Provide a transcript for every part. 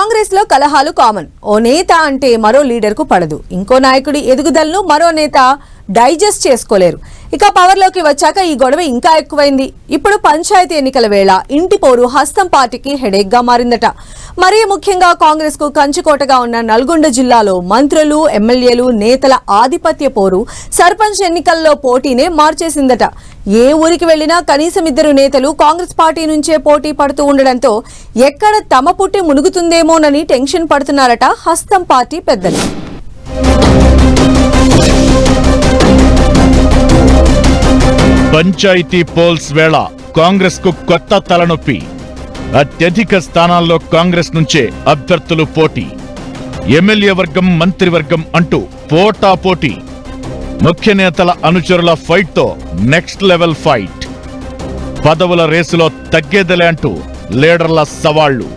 కాంగ్రెస్ లో కలహాలు కామన్. ఓ నేత అంటే మరో లీడర్ కు పడదు. ఇంకో నాయకుడి ఎదుగుదలను మరో నేత డైజెస్ట్ చేసుకోలేరు. ఇక పవర్ లోకి వచ్చాక ఈ గొడవ ఇంకా ఎక్కువైంది. ఇప్పుడు పంచాయతీ ఎన్నికల వేళ ఇంటి పోరు హస్తం పార్టీకి హెడేక్ గా మారిందట. మరీ ముఖ్యంగా కాంగ్రెస్ కు కంచుకోటగా ఉన్న నల్గొండ జిల్లాలో మంత్రులు, ఎమ్మెల్యేలు, నేతల ఆధిపత్య పోరు సర్పంచ్ ఎన్నికల్లో పోటీనే మార్చేసిందట. ఏ ఊరికి వెళ్లినా కనీసం ఇద్దరు నేతలు కాంగ్రెస్ పార్టీ నుంచే పోటీ పడుతూ ఉండడంతో ఎక్కడ తమ పుట్టి మునుగుతుందేమోనని టెన్షన్ పడుతున్నారట హస్తం పార్టీ పెద్దలు. పంచాయతీ పోల్స్ వేళ కాంగ్రెస్ కు కొత్త తలనొప్పి. అత్యధిక స్థానాల్లో కాంగ్రెస్ నుంచే అభ్యర్థులు పోటీ. ఎమ్మెల్యే వర్గం, మంత్రివర్గం అంటూ పోటాపోటీ. ముఖ్య నేతల అనుచరుల ఫైట్ తో నెక్స్ట్ లెవెల్ ఫైట్. పదవుల రేసులో తగ్గేదలే అంటూ లీడర్ల సవాళ్లు.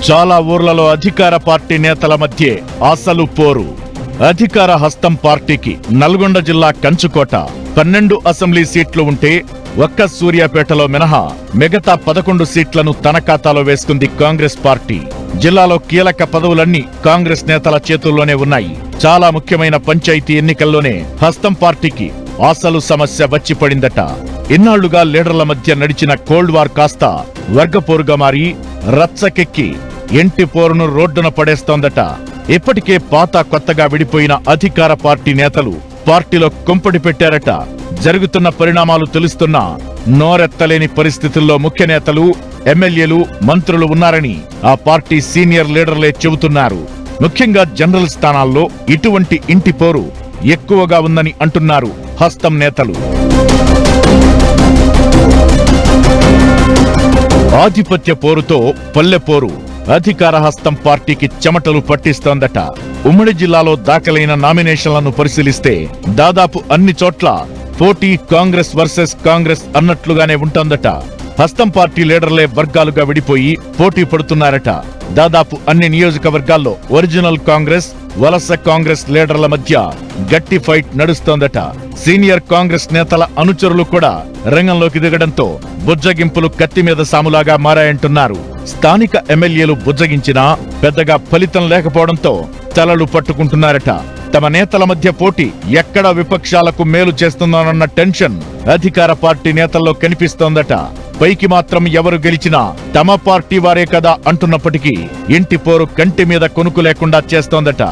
చాలా ఊర్లలో అధికార పార్టీ నేతల మధ్య అసలు పోరు. అధికార హస్తం పార్టీకి నల్గొండ జిల్లా కంచుకోట 12 అసెంబ్లీ సీట్లు ఉంటే ఒక్క సూర్యాపేటలో మినహా మిగతా 11 సీట్లను తన ఖాతాలో వేసుకుంది కాంగ్రెస్ పార్టీ. జిల్లాలో కీలక పదవులన్నీ కాంగ్రెస్ నేతల చేతుల్లోనే ఉన్నాయి. చాలా ముఖ్యమైన పంచాయతీ ఎన్నికల్లోనే హస్తం పార్టీకి అసలు సమస్య వచ్చి పడిందట. ఇన్నాళ్లుగా లీడర్ల మధ్య నడిచిన కోల్డ్ వార్ కాస్త వర్గపోరుగా మారి రచ్చకెక్కి ఇంటి పోరును రోడ్డున పడేస్తోందట. ఇప్పటికే పాత కొత్తగా విడిపోయిన అధికార పార్టీ నేతలు పార్టీలో కుంపడి పెట్టారట. జరుగుతున్న పరిణామాలు తెలుస్తున్నా నోరెత్తలేని పరిస్థితుల్లో ముఖ్య నేతలు, ఎమ్మెల్యేలు, మంత్రులు ఉన్నారని ఆ పార్టీ సీనియర్ లీడర్లే చెబుతున్నారు. ముఖ్యంగా జనరల్ స్థానాల్లో ఇటువంటి ఇంటి పోరు ఎక్కువగా ఉందని అంటున్నారు హస్తం నేతలు. ఆధిపత్య పోరుతో పల్లెపోరు అధికార హస్తం పార్టీకి చెమటలు పట్టిస్తోందట. ఉమ్మడి జిల్లాలో దాఖలైన నామినేషన్లను పరిశీలిస్తే దాదాపు అన్ని చోట్ల పోటీ కాంగ్రెస్ వర్సెస్ కాంగ్రెస్ అన్నట్లుగానే ఉంటోందట. హస్తం పార్టీ లీడర్లే వర్గాలుగా విడిపోయి పోటీ పడుతున్నారట. దాదాపు అన్ని నియోజకవర్గాల్లో ఒరిజినల్ కాంగ్రెస్, వలస కాంగ్రెస్ లీడర్ల మధ్య గట్టి ఫైట్ నడుస్తోందట. సీనియర్ కాంగ్రెస్ నేతల అనుచరులు కూడా రంగంలోకి దిగడంతో బుజ్జగింపులు కత్తి మీద సాములాగా మారాయంటున్నారు. స్థానిక ఎమ్మెల్యేలు బుజ్జగించినా పెద్దగా ఫలితం లేకపోవడంతో తలలు పట్టుకుంటున్నారట. తమ నేతల మధ్య పోటీ ఎక్కడ విపక్షాలకు మేలు చేస్తుందోనన్న టెన్షన్ అధికార పార్టీ నేతల్లో కనిపిస్తోందట. పైకి మాత్రం ఎవరు గెలిచినా తమ పార్టీ వారే కదా అంటున్నప్పటికీ ఇంటి పోరు కంటి మీద కొనుకు లేకుండా చేస్తోందట.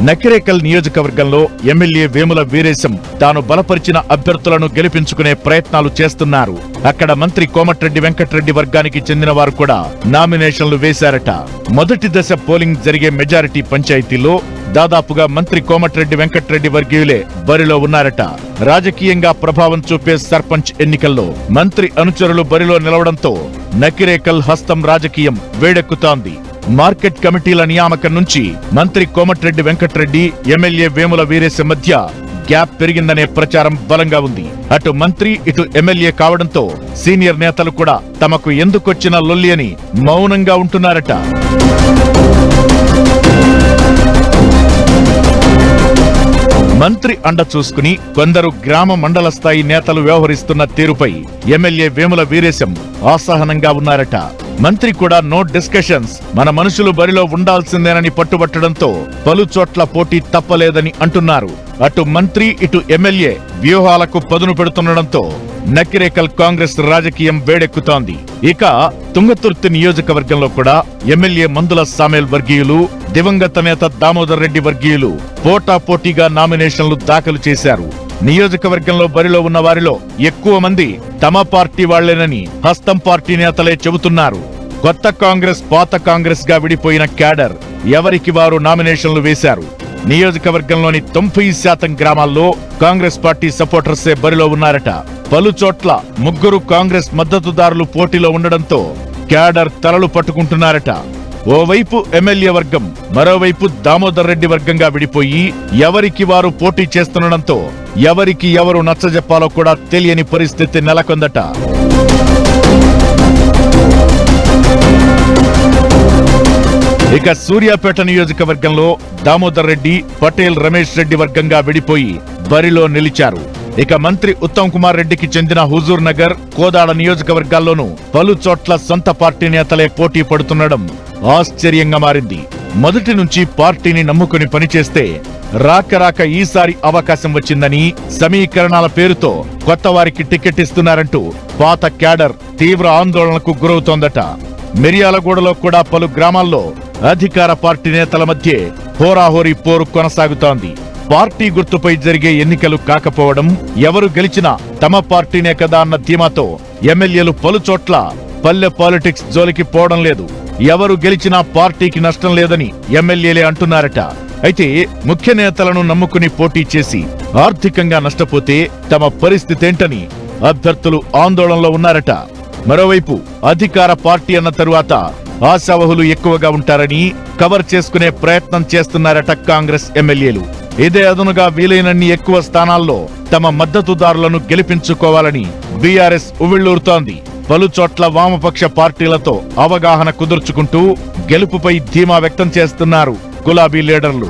నకిరేకల్ నియోజకవర్గంలో ఎమ్మెల్యే వేముల వీరేశం తాను బలపరిచిన అభ్యర్థులను గెలిపించుకునే ప్రయత్నాలు చేస్తున్నారు. అక్కడ మంత్రి కోమటిరెడ్డి వెంకటరెడ్డి వర్గానికి చెందిన వారు కూడా నామినేషన్లు వేశారట. మొదటి దశ పోలింగ్ జరిగే మెజారిటీ పంచాయతీలో దాదాపుగా మంత్రి కోమటిరెడ్డి వెంకటరెడ్డి వర్గీయులే బరిలో ఉన్నారట. రాజకీయంగా ప్రభావం చూపే సర్పంచ్ ఎన్నికల్లో మంత్రి అనుచరులు బరిలో నిలవడంతో నకిరేకల్ హస్తం రాజకీయం వేడెక్కుతోంది. మార్కెట్ కమిటీల నియామకం నుంచి మంత్రి కోమటిరెడ్డి వెంకటరెడ్డి, ఎమ్మెల్యే వేముల వీరేశం మధ్య గ్యాప్ పెరిగిందనే ప్రచారం బలంగా ఉంది. అటు మంత్రి, ఇటు ఎమ్మెల్యే కావడంతో సీనియర్ నేతలు కూడా తమకు ఎందుకొచ్చిన లొల్లి అని మౌనంగా ఉంటున్నారట. మంత్రి అండ చూసుకుని కొందరు గ్రామ మండల స్థాయి నేతలు వ్యవహరిస్తున్న తీరుపై ఎమ్మెల్యే వేముల వీరేశం అసహనంగా ఉన్నారట. మంత్రి కూడా నో డిస్కషన్స్, మన మనుషులు బరిలో ఉండాల్సిందేనని పట్టుబట్టడంతో పలు చోట్ల పోటీ తప్పలేదని అంటున్నారు. అటు మంత్రి, ఇటు ఎమ్మెల్యే వ్యూహాలకు పదును పెడుతుండడంతో నకిరేకల్ కాంగ్రెస్ రాజకీయం వేడెక్కుతోంది. ఇక తుంగతుర్తి నియోజకవర్గంలో కూడా ఎమ్మెల్యే మందుల సామేల్ వర్గీయులు, దివంగత నేత దామోదర్ రెడ్డి వర్గీయులు పోటాపోటీగా నామినేషన్లు దాఖలు చేశారు. నియోజకవర్గంలో బరిలో ఉన్న వారిలో ఎక్కువ మంది తమ పార్టీ వాళ్లేనని హస్తం పార్టీ నేతలే చెబుతున్నారు. కొత్త కాంగ్రెస్, పాత కాంగ్రెస్ గా విడిపోయిన క్యాడర్ ఎవరికి వారు నామినేషన్లు వేశారు. నియోజకవర్గంలోని 90% గ్రామాల్లో కాంగ్రెస్ పార్టీ సపోర్టర్సే బరిలో ఉన్నారట. పలు చోట్ల ముగ్గురు కాంగ్రెస్ మద్దతుదారులు పోటీలో ఉండడంతో క్యాడర్ తలలు పట్టుకుంటున్నారట. ఓవైపు ఎమ్మెల్యే వర్గం, మరోవైపు దామోదర్ రెడ్డి వర్గంగా విడిపోయి ఎవరికి వారు పోటీ చేస్తుండడంతో ఎవరికి ఎవరు నచ్చజెప్పాలో కూడా తెలియని పరిస్థితి నెలకొందట. ఇక సూర్యాపేట నియోజకవర్గంలో దామోదర్ రెడ్డి, పటేల్ రమేష్ రెడ్డి వర్గంగా విడిపోయి బరిలో నిలిచారు. ఇక మంత్రి ఉత్తమ్ కుమార్ రెడ్డికి చెందిన హుజూర్ నగర్, కోదాడ నియోజకవర్గాల్లోనూ పలు చోట్ల సొంత పార్టీ నేతలే పోటీ పడుతుండడం ఆశ్చర్యంగా మారింది. మొదటి నుంచి పార్టీని నమ్ముకుని పనిచేస్తే రాక ఈసారి అవకాశం వచ్చిందని, సమీకరణాల పేరుతో కొత్త వారికి టికెట్ ఇస్తున్నారంటూ పాత క్యాడర్ తీవ్ర ఆందోళనకు గురవుతోందట. మిర్యాలగూడలో కూడా పలు గ్రామాల్లో అధికార పార్టీ నేతల మధ్య హోరాహోరీ పోరు కొనసాగుతోంది. పార్టీ గుర్తుపై జరిగే ఎన్నికలు కాకపోవడం, ఎవరు గెలిచినా తమ పార్టీనే కదా అన్న ధీమాతో ఎమ్మెల్యేలు పలు చోట్ల పల్లె పాలిటిక్స్ జోలికి పోవడం లేదు. ఎవరు గెలిచినా పార్టీకి నష్టం లేదని ఎమ్మెల్యేలే అంటున్నారట. అయితే ముఖ్య నేతలను నమ్ముకుని పోటీ చేసి ఆర్థికంగా నష్టపోతే తమ పరిస్థితేంటని అభ్యర్థులు ఆందోళనలో ఉన్నారట. మరోవైపు అధికార పార్టీ అన్న తరువాత ఆశావహులు ఎక్కువగా ఉంటారని కవర్ చేసుకునే ప్రయత్నం చేస్తున్నారట కాంగ్రెస్ ఎమ్మెల్యేలు. ఇదే అదనుగా వీలైనన్ని ఎక్కువ స్థానాల్లో తమ మద్దతుదారులను గెలిపించుకోవాలని బీఆర్ఎస్ ఉవ్విళ్లూరుతోంది. పలు చోట్ల వామపక్ష పార్టీలతో అవగాహన కుదుర్చుకుంటూ గెలుపుపై ధీమా వ్యక్తం చేస్తున్నారు గులాబీ లీడర్లు.